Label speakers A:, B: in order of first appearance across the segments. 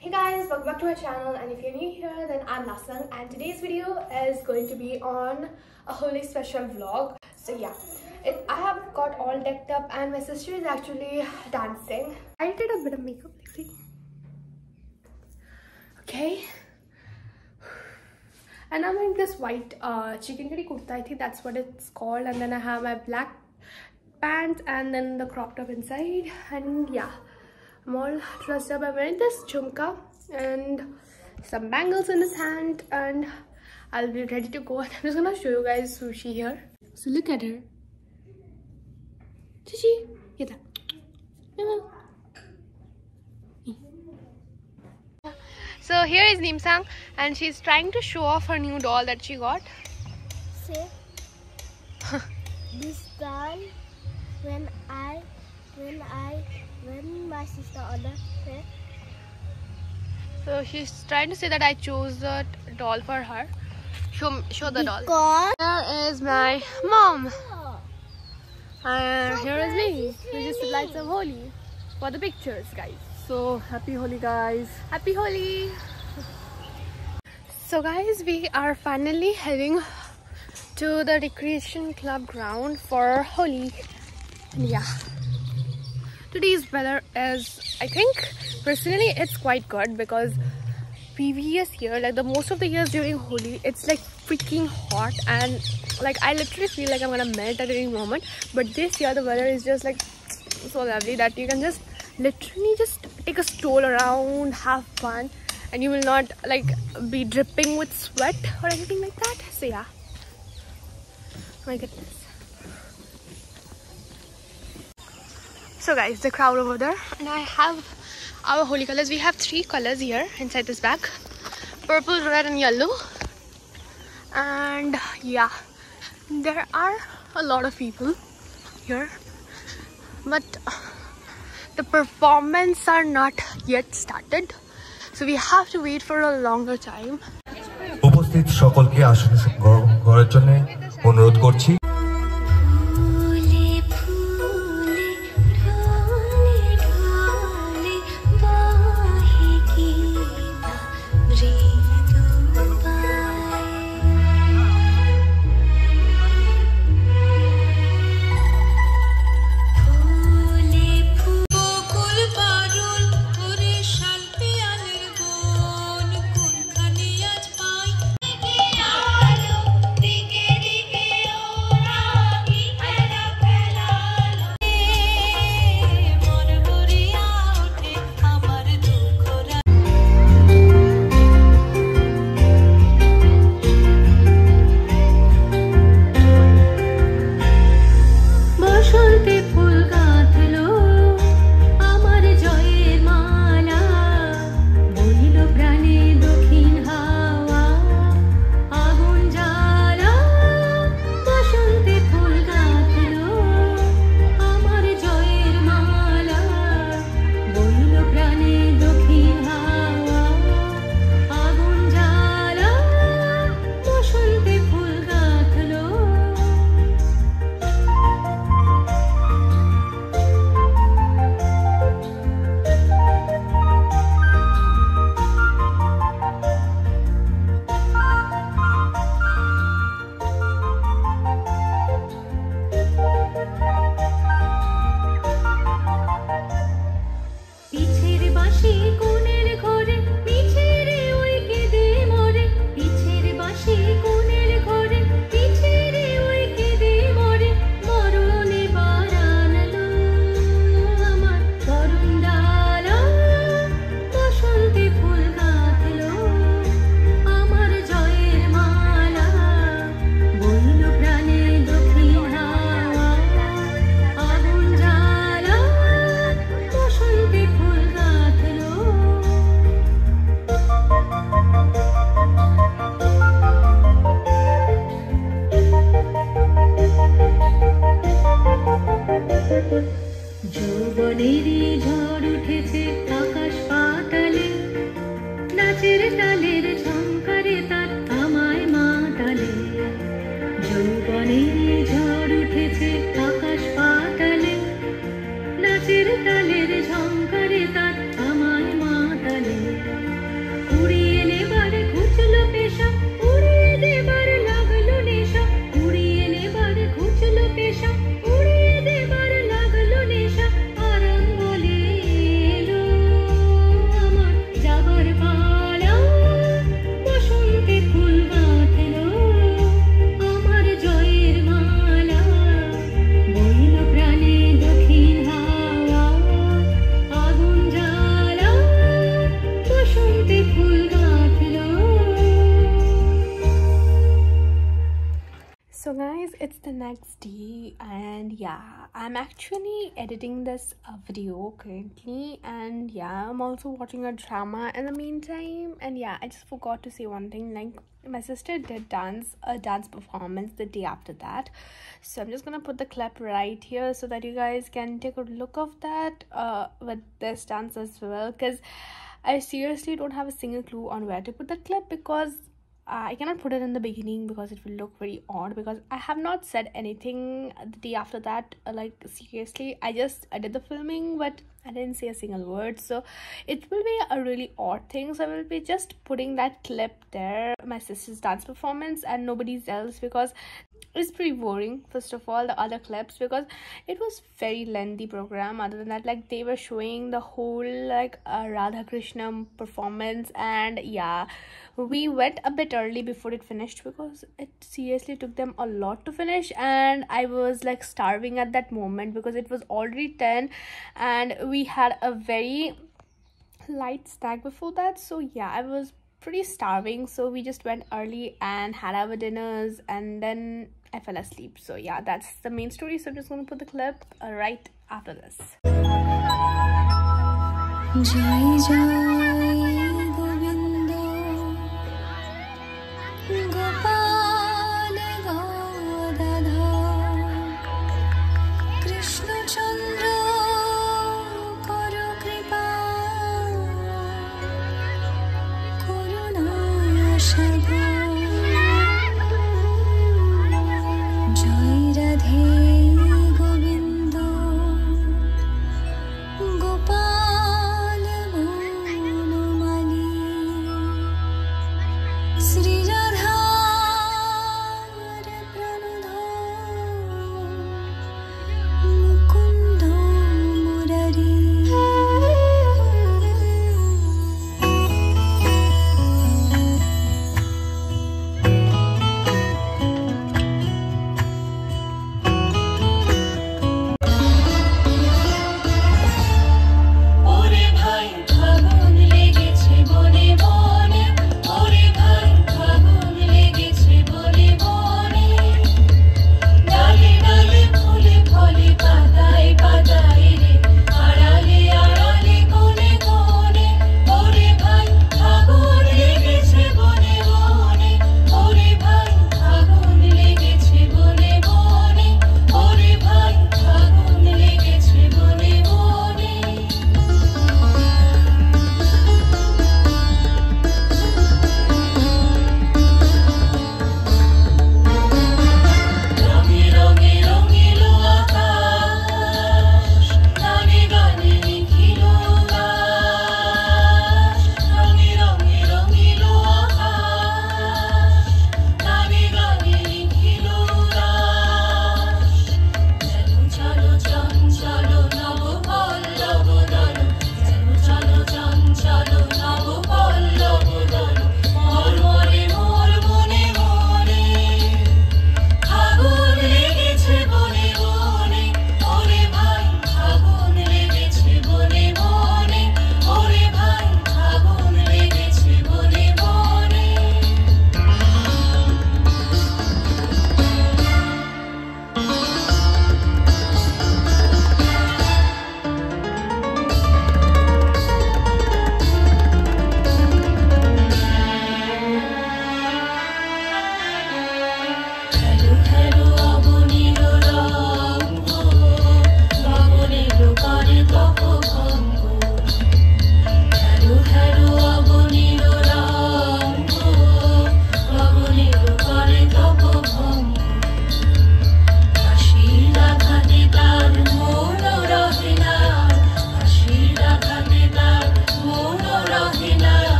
A: Hey guys, welcome back to my channel, and if you're new here then I'm Nasang, and today's video is going to be on a Holi special vlog. So yeah, I have got all decked up and my sister is actually dancing. I did a bit of makeup, like see. Okay. And I'm wearing this white chicken curry kurta, I think that's what it's called, and then I have my black pants and then the crop top inside, and yeah, I'm all dressed up. I'm wearing this jhumka and some bangles in his hand, and I'll be ready to go. And I'm just gonna show you guys Sushi here. So look at her. Sushi, get that. So here is Nimsang, and she's trying to show off her new doll that she got.
B: See, this doll, when my sister ordered it.
A: So she's trying to say that I chose the doll for her. Show the doll. Here is my mom. And here is me. We just light some Holi for the pictures, guys. So happy Holi, guys. Happy Holi. So guys, we are finally heading to the recreation club ground for Holi. And yeah, today's weather is, I think personally it's quite good, because previous year, like the most of the years during Holi, it's like freaking hot and like I literally feel like I'm gonna melt at any moment. But this year the weather is just like so lovely that you can just literally just take a stroll around, have fun, and you will not like be dripping with sweat or anything like that. So yeah, my goodness. So guys, the crowd over there, and I have our Holi colors. We have 3 colors here inside this bag: purple, red and yellow. And yeah, there are a lot of people here, but the performance are not yet started, so we have to wait for a longer time.
C: উপস্থিত সকলকে আসনে গ্রহণ করার জন্য অনুরোধ করছি।
A: it's the next day, and yeah, I'm actually editing this video currently, and yeah, I'm also watching a drama in the meantime. And yeah, I just forgot to say one thing, like my sister did a dance performance the day after that, so I'm just gonna put the clip right here so that you guys can take a look of that with this dance as well, because I seriously don't have a single clue on where to put the clip, because I cannot put it in the beginning because it will look very odd, because I have not said anything the day after that. Like seriously, I did the filming, but I didn't say a single word, so it will be a really odd thing. So I will be just putting that clip there, my sister's dance performance, and nobody's else, because it's pretty boring. First of all, the other clips, because it was very lengthy program. Other than that, like they were showing the whole like Radha Krishna performance, and yeah, we went a bit early before it finished, because it seriously took them a lot to finish, and I was like starving at that moment, because it was already 10 and we had a very light snack before that. So yeah, I was pretty starving, so we just went early and had our dinners, and then I fell asleep. So yeah, that's the main story. So I'm just gonna put the clip right after this. Jai Jai Govinda Gopal Gadadhar Krishna Chandra Karo Kripa Karuna Shadha Jai Radhe Govinda Gopal Vanamali Sri Radha Pranudha Mukunda Murari.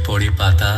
D: পড়ি পাতা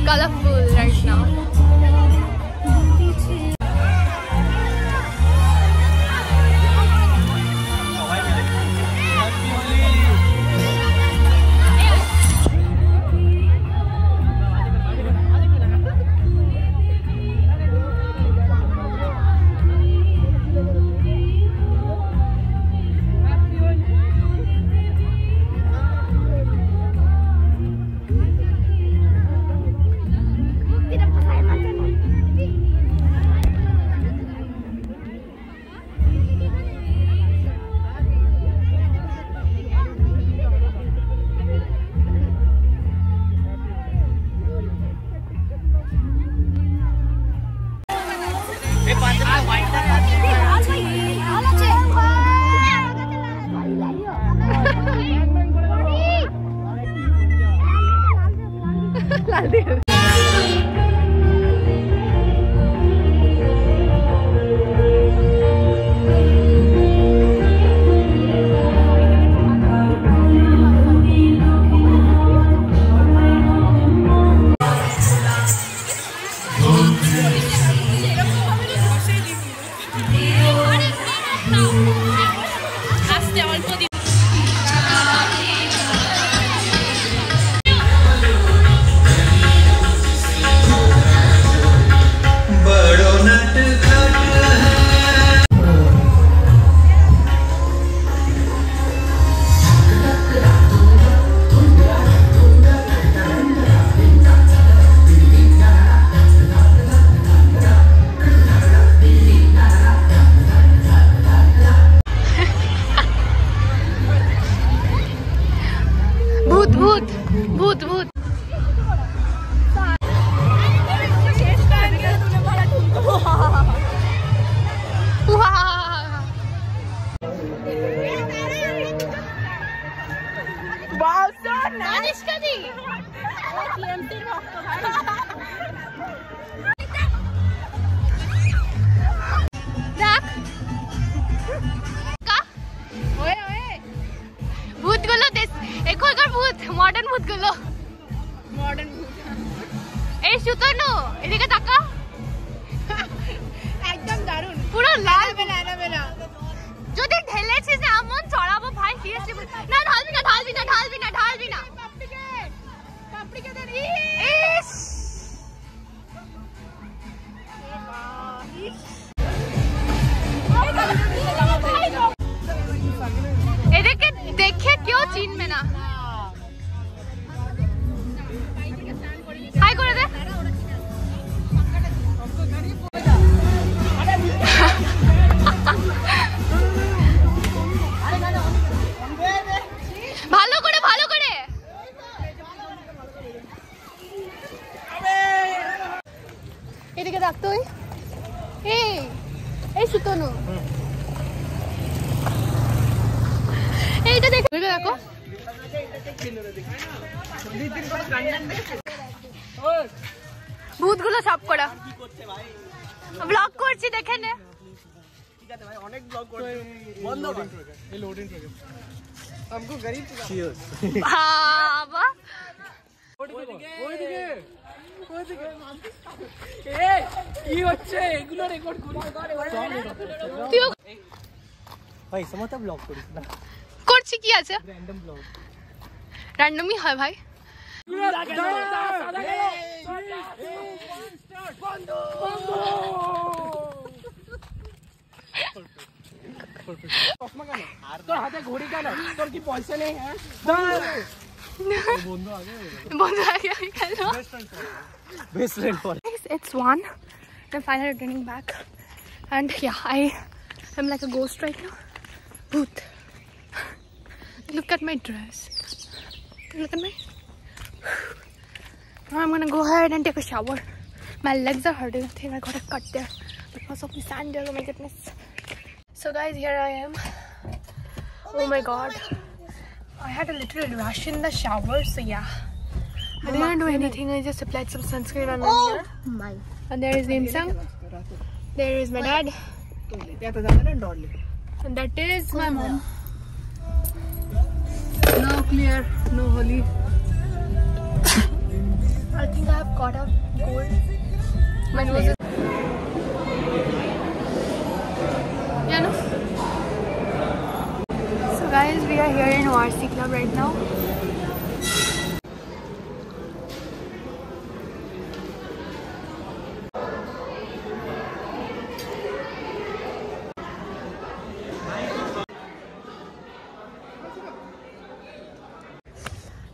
A: colorful right now. Wow, so nice. ভূতগুলো এখনকার ভূত modern ভূতগুলো modern ভূত এই সুতনু এদিকে তাকা একদম দারুণ পুরো লাল বেলা যদি ঢেলেছিস এমন চড়াবো ভাই সিরিয়াসলি না ঢালবি না ঢালবি না ঢালবি না ঢালবি না পাপড়িকে দে ইস এদিকে দেখে কেউ চিনবে না হাই করে দে ভালো করে ভালো করে এদিকে দেখ তুই এই সুতনু এইটা দেখো দেখো ভূতগুলো সব করা ব্লগ করছি দেখে নে অনেক ব্লগ করছি বন্ধ এই লোডিং করে हमको गरीब চিয়ার্স বাবা ওইদিকে এই কি হচ্ছে এগুলো রেকর্ড করি তুই ভাই সমতা ব্লগ করিস না করছি কি আছে র‍্যান্ডম ব্লগ র‍্যান্ডমই হয় ভাই তোর হাতে ঘড়ি কেন তোর কি পয়সা নেই হ্যাঁ বন্ধু আগে গেল best friend for it's 1 I'm finally returning back and yeah I am like a ghost right now Bhoot. Look at my dress look at my now I'm gonna go ahead and take a shower my legs are hurting I think I gotta cut there because of the sandal. Oh my goodness. So guys, here I am. Oh my god, I had a little rush in the shower, so yeah, I didn't do anything. I just applied some sunscreen and I'm here. And there is Nimsang. There is my dad. And that is my mom.
D: Now clear, no Holi.
A: I think I have caught a cold. My nose is... Yeah, no? So guys, we are here in Varsity Club right now.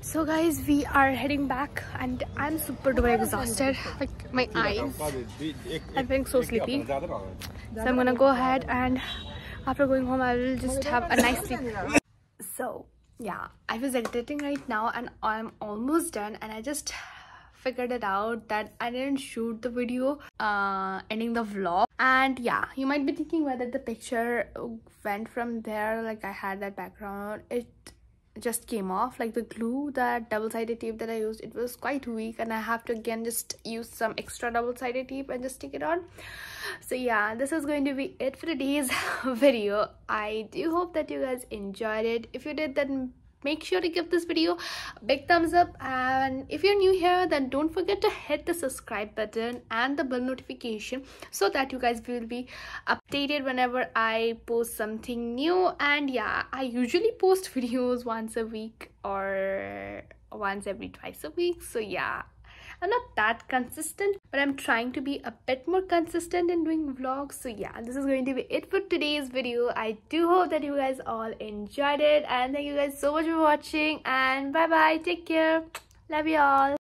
A: So guys, we are heading back and I'm super duper exhausted. Like my eyes, I'm feeling so sleepy. So I'm gonna go ahead and after going home I will just have a nice sleep. So yeah, I was editing right now and I'm almost done, and I just figured it out that I didn't shoot the video ending the vlog. And yeah, you might be thinking whether the picture went from there, like I had that background. It just came off, like the glue, that double-sided tape that I used, it was quite weak and I have to again just use some extra double-sided tape and just stick it on. So yeah, this is going to be it for today's video. I do hope that you guys enjoyed it. If you did, then make sure to give this video a big thumbs up, and if you're new here, then don't forget to hit the subscribe button and the bell notification so that you guys will be updated whenever I post something new. And yeah, I usually post videos once a week or once every twice a week, so yeah, I'm not that consistent, but I'm trying to be a bit more consistent in doing vlogs. So yeah, this is going to be it for today's video. I do hope that you guys all enjoyed it, and thank you guys so much for watching, and bye bye, take care, love you all.